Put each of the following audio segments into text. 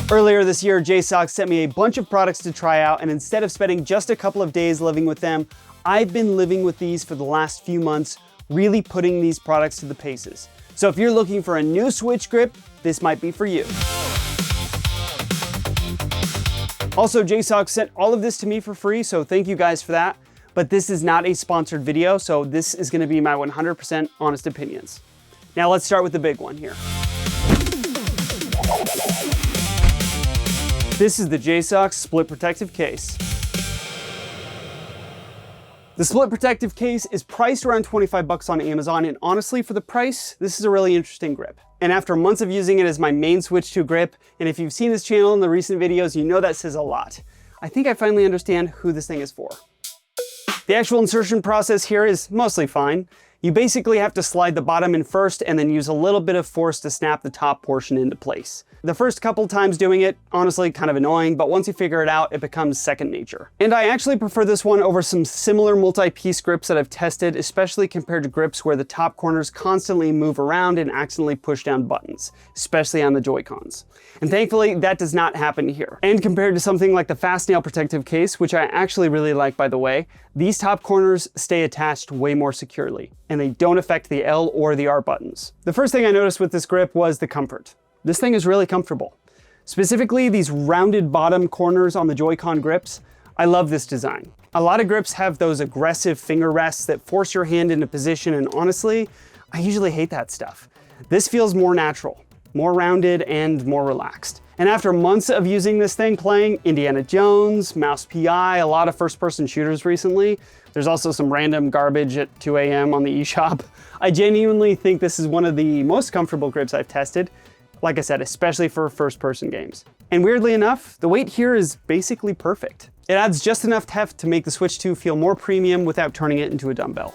Earlier this year, JSAUX sent me a bunch of products to try out, and instead of spending just a couple of days living with them, I've been living with these for the last few months, really putting these products to the paces. So if you're looking for a new Switch grip, this might be for you. Also, JSAUX sent all of this to me for free, so thank you guys for that. But this is not a sponsored video, so this is gonna be my 100% honest opinions. Now let's start with the big one here. This is the JSAUX Split Protective Case. The Split Protective Case is priced around 25 bucks on Amazon, and honestly, for the price, this is a really interesting grip. And after months of using it as my main Switch 2 grip, and if you've seen this channel in the recent videos, you know that says a lot. I think I finally understand who this thing is for. The actual insertion process here is mostly fine. You basically have to slide the bottom in first and then use a little bit of force to snap the top portion into place. The first couple times doing it, honestly kind of annoying, but once you figure it out, it becomes second nature. And I actually prefer this one over some similar multi-piece grips that I've tested, especially compared to grips where the top corners constantly move around and accidentally push down buttons, especially on the Joy-Cons. And thankfully, that does not happen here. And compared to something like the Fast Nail Protective Case, which I actually really like, by the way, these top corners stay attached way more securely, and they don't affect the L or the R buttons. The first thing I noticed with this grip was the comfort. This thing is really comfortable. Specifically, these rounded bottom corners on the Joy-Con grips, I love this design. A lot of grips have those aggressive finger rests that force your hand into position, and honestly, I usually hate that stuff. This feels more natural, more rounded, and more relaxed. And after months of using this thing, playing Indiana Jones, Mouse PI, a lot of first-person shooters recently, there's also some random garbage at 2 a.m. on the eShop, I genuinely think this is one of the most comfortable grips I've tested. Like I said, especially for first-person games. And weirdly enough, the weight here is basically perfect. It adds just enough heft to make the Switch 2 feel more premium without turning it into a dumbbell.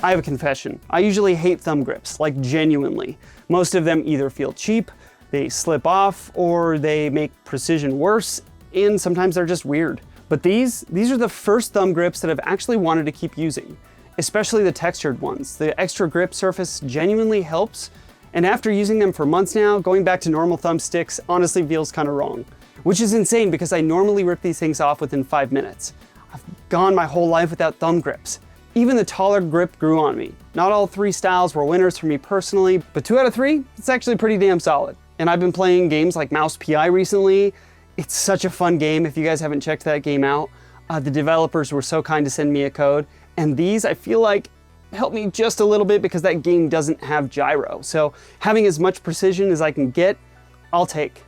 I have a confession. I usually hate thumb grips, like genuinely. Most of them either feel cheap, they slip off, or they make precision worse, and sometimes they're just weird. But these are the first thumb grips that I've actually wanted to keep using, especially the textured ones. The extra grip surface genuinely helps, and after using them for months now, going back to normal thumbsticks honestly feels kind of wrong. Which is insane because I normally rip these things off within 5 minutes. I've gone my whole life without thumb grips. Even the taller grip grew on me. Not all 3 styles were winners for me personally, but 2 out of 3, it's actually pretty damn solid. And I've been playing games like Mouse PI recently. It's such a fun game if you guys haven't checked that game out. The developers were so kind to send me a code, and these I feel like help me just a little bit because that game doesn't have gyro. So having as much precision as I can get, I'll take.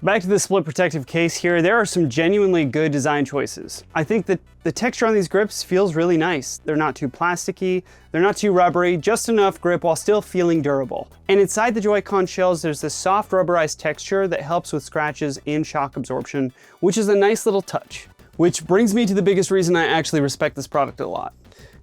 Back to the Split Protective Case here, there are some genuinely good design choices. I think that the texture on these grips feels really nice. They're not too plasticky, they're not too rubbery, just enough grip while still feeling durable. And inside the Joy-Con shells, there's this soft rubberized texture that helps with scratches and shock absorption, which is a nice little touch. Which brings me to the biggest reason I actually respect this product a lot.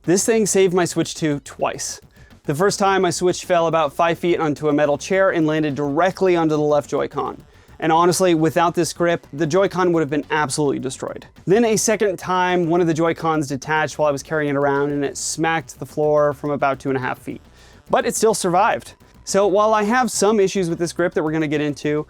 This thing saved my Switch 2 twice. The first time my Switch fell about 5 feet onto a metal chair and landed directly onto the left Joy-Con. And honestly, without this grip, the Joy-Con would have been absolutely destroyed. Then a second time, one of the Joy-Cons detached while I was carrying it around and it smacked the floor from about 2.5 feet. But it still survived. So while I have some issues with this grip that we're gonna get into,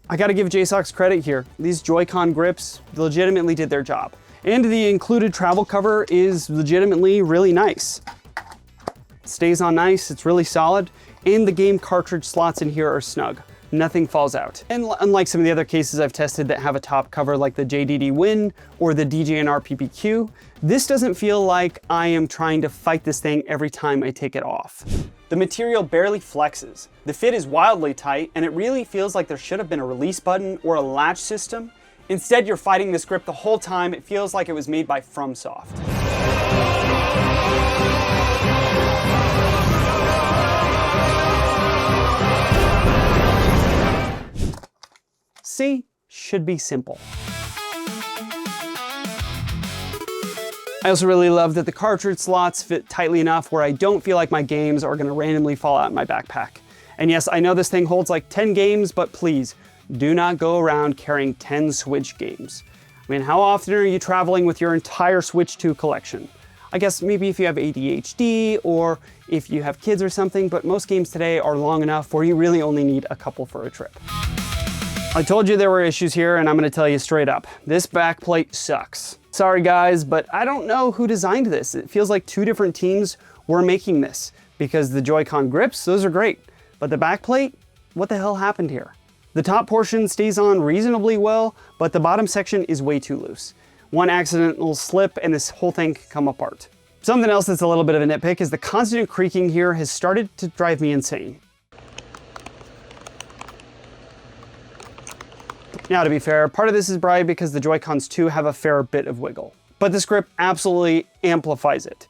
I gotta give JSAUX credit here. These Joy-Con grips legitimately did their job. And the included travel cover is legitimately really nice. It stays on nice, it's really solid, and the game cartridge slots in here are snug. Nothing falls out. And unlike some of the other cases I've tested that have a top cover like the JDD Win or the DJNR PPQ, this doesn't feel like I am trying to fight this thing every time I take it off. The material barely flexes. The fit is wildly tight, and it really feels like there should have been a release button or a latch system. Instead, you're fighting this grip the whole time. It feels like it was made by FromSoft. See? Should be simple. I also really love that the cartridge slots fit tightly enough where I don't feel like my games are gonna randomly fall out in my backpack. And yes, I know this thing holds like 10 games, but please, do not go around carrying 10 Switch games. I mean, how often are you traveling with your entire Switch 2 collection? I guess maybe if you have ADHD or if you have kids or something, but most games today are long enough where you really only need a couple for a trip. I told you there were issues here, and I'm gonna tell you straight up. This backplate sucks. Sorry guys, but I don't know who designed this. It feels like two different teams were making this, because the Joy-Con grips, those are great. But the backplate, what the hell happened here? The top portion stays on reasonably well, but the bottom section is way too loose. One accidental slip and this whole thing can come apart. Something else that's a little bit of a nitpick is the constant creaking here has started to drive me insane. Now, to be fair, part of this is probably because the Joy-Cons too have a fair bit of wiggle, but this grip absolutely amplifies it.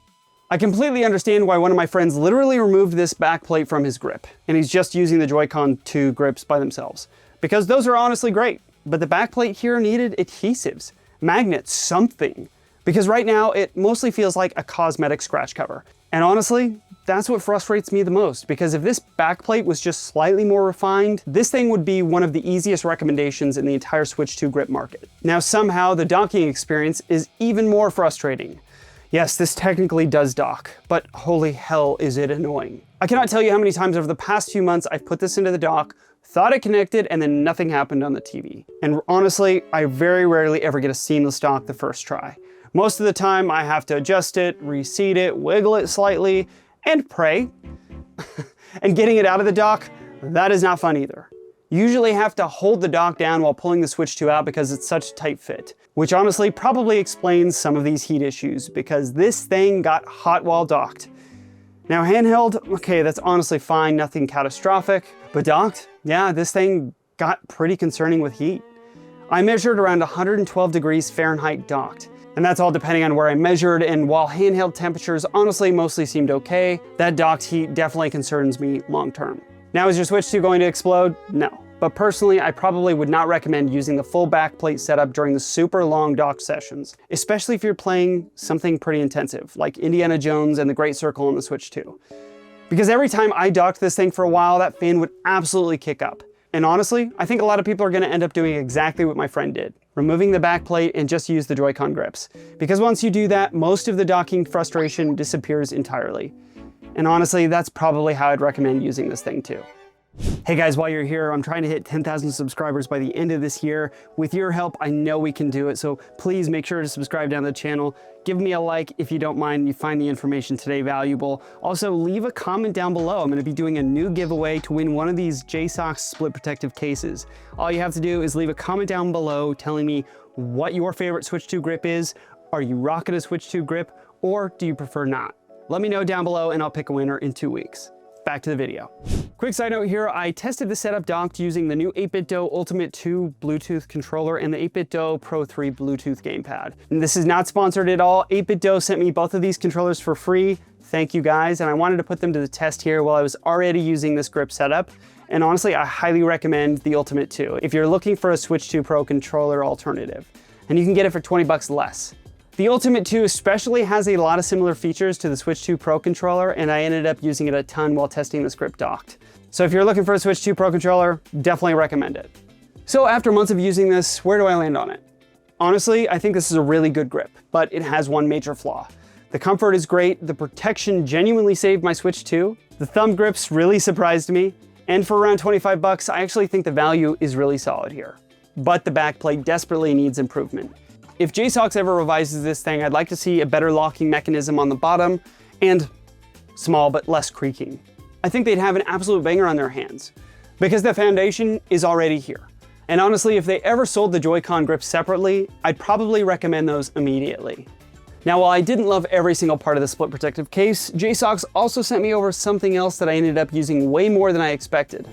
I completely understand why one of my friends literally removed this backplate from his grip, and he's just using the Joy-Con 2 grips by themselves, because those are honestly great, but the backplate here needed adhesives, magnets, something, because right now it mostly feels like a cosmetic scratch cover. And honestly, that's what frustrates me the most, because if this backplate was just slightly more refined, this thing would be one of the easiest recommendations in the entire Switch 2 grip market. Now somehow the docking experience is even more frustrating. Yes, this technically does dock, but holy hell is it annoying. I cannot tell you how many times over the past few months I've put this into the dock, thought it connected, and then nothing happened on the TV. And honestly, I very rarely ever get a seamless dock the first try. Most of the time I have to adjust it, reseat it, wiggle it slightly, and pray. And getting it out of the dock, that is not fun either. You usually have to hold the dock down while pulling the Switch 2 out because it's such a tight fit, which honestly probably explains some of these heat issues, because this thing got hot while docked. Now handheld, okay, that's honestly fine, nothing catastrophic, but docked, yeah, this thing got pretty concerning with heat. I measured around 112 degrees Fahrenheit docked, and that's all depending on where I measured, and while handheld temperatures honestly mostly seemed okay, that docked heat definitely concerns me long term. Now, is your Switch 2 going to explode? No. But personally, I probably would not recommend using the full backplate setup during the super long dock sessions, especially if you're playing something pretty intensive, like Indiana Jones and the Great Circle on the Switch 2. Because every time I docked this thing for a while, that fan would absolutely kick up. And honestly, I think a lot of people are gonna end up doing exactly what my friend did, removing the backplate and just use the Joy-Con grips. Because once you do that, most of the docking frustration disappears entirely. And honestly, that's probably how I'd recommend using this thing too. Hey guys, while you're here, I'm trying to hit 10,000 subscribers by the end of this year. With your help, I know we can do it, so please make sure to subscribe down to the channel. Give me a like if you don't mind and you find the information today valuable. Also, leave a comment down below. I'm gonna be doing a new giveaway to win one of these JSAUX split protective cases. All you have to do is leave a comment down below telling me what your favorite Switch 2 grip is. Are you rocking a Switch 2 grip, or do you prefer not? Let me know down below and I'll pick a winner in 2 weeks. Back to the video. Quick side note here, I tested the setup docked using the new 8BitDo Ultimate 2 Bluetooth controller and the 8BitDo Pro 3 Bluetooth gamepad. And this is not sponsored at all. 8BitDo sent me both of these controllers for free. Thank you guys. And I wanted to put them to the test here while I was already using this grip setup. And honestly, I highly recommend the Ultimate 2 if you're looking for a Switch 2 Pro controller alternative. And you can get it for 20 bucks less. The Ultimate 2 especially has a lot of similar features to the Switch 2 Pro controller, and I ended up using it a ton while testing this grip docked. So if you're looking for a Switch 2 Pro controller, definitely recommend it. So after months of using this, where do I land on it? Honestly, I think this is a really good grip, but it has one major flaw. The comfort is great, the protection genuinely saved my Switch 2, the thumb grips really surprised me, and for around 25 bucks, I actually think the value is really solid here. But the backplate desperately needs improvement. If JSAUX ever revises this thing, I'd like to see a better locking mechanism on the bottom and small but less creaking. I think they'd have an absolute banger on their hands because the foundation is already here. And honestly, if they ever sold the Joy-Con grips separately, I'd probably recommend those immediately. Now, while I didn't love every single part of the split protective case, JSAUX also sent me over something else that I ended up using way more than I expected.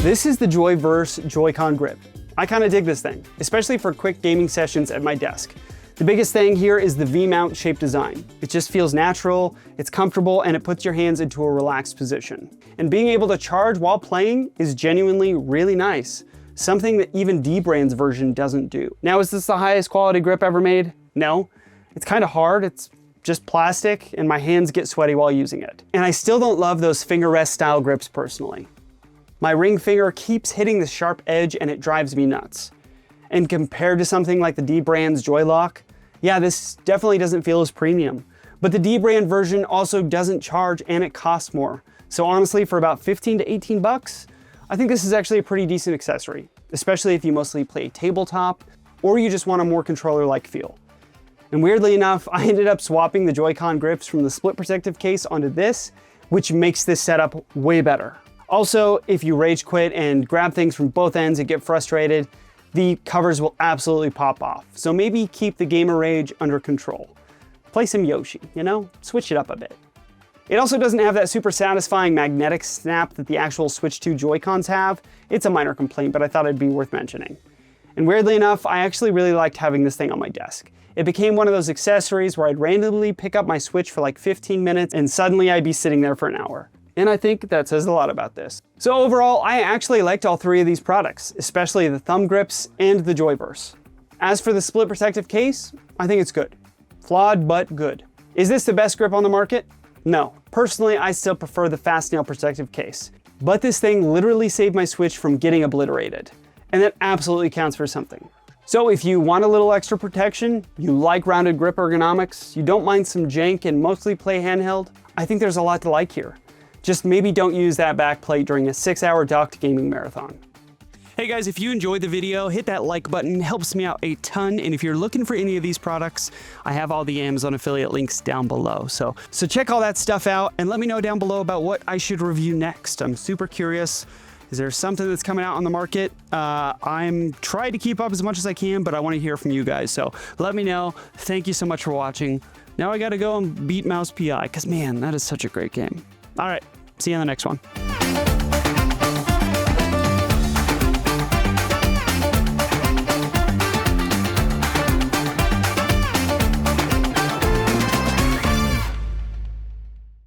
This is the JoyVerse Joy-Con grip. I kind of dig this thing, especially for quick gaming sessions at my desk. The biggest thing here is the V-mount shape design. It just feels natural, it's comfortable, and it puts your hands into a relaxed position. And being able to charge while playing is genuinely really nice, something that even D-Brand's version doesn't do. Now, is this the highest quality grip ever made? No. It's kind of hard, it's just plastic, and my hands get sweaty while using it. And I still don't love those finger rest style grips personally. My ring finger keeps hitting the sharp edge and it drives me nuts. And compared to something like the D-Brand's Joy-Lock, yeah, this definitely doesn't feel as premium. But the D-Brand version also doesn't charge and it costs more. So honestly, for about 15 to 18 bucks, I think this is actually a pretty decent accessory, especially if you mostly play tabletop or you just want a more controller-like feel. And weirdly enough, I ended up swapping the Joy-Con grips from the split protective case onto this, which makes this setup way better. Also, if you rage quit and grab things from both ends and get frustrated, the covers will absolutely pop off. So maybe keep the gamer rage under control. Play some Yoshi, you know? Switch it up a bit. It also doesn't have that super satisfying magnetic snap that the actual Switch 2 Joy-Cons have. It's a minor complaint, but I thought it'd be worth mentioning. And weirdly enough, I actually really liked having this thing on my desk. It became one of those accessories where I'd randomly pick up my Switch for like 15 minutes and suddenly I'd be sitting there for an hour. And I think that says a lot about this. So overall, I actually liked all three of these products, especially the thumb grips and the JoyVerse. As for the split protective case, I think it's good. Flawed, but good. Is this the best grip on the market? No. Personally, I still prefer the fast nail protective case. But this thing literally saved my Switch from getting obliterated. And that absolutely counts for something. So if you want a little extra protection, you like rounded grip ergonomics, you don't mind some jank and mostly play handheld, I think there's a lot to like here. Just maybe don't use that backplate during a 6-hour docked gaming marathon. Hey guys, if you enjoyed the video, hit that like button, it helps me out a ton. And if you're looking for any of these products, I have all the Amazon affiliate links down below. So check all that stuff out and let me know down below about what I should review next. I'm super curious. Is there something that's coming out on the market? I'm trying to keep up as much as I can, but I want to hear from you guys. So let me know. Thank you so much for watching. Now I got to go and beat Mouse PI because man, that is such a great game. All right, see you in the next one.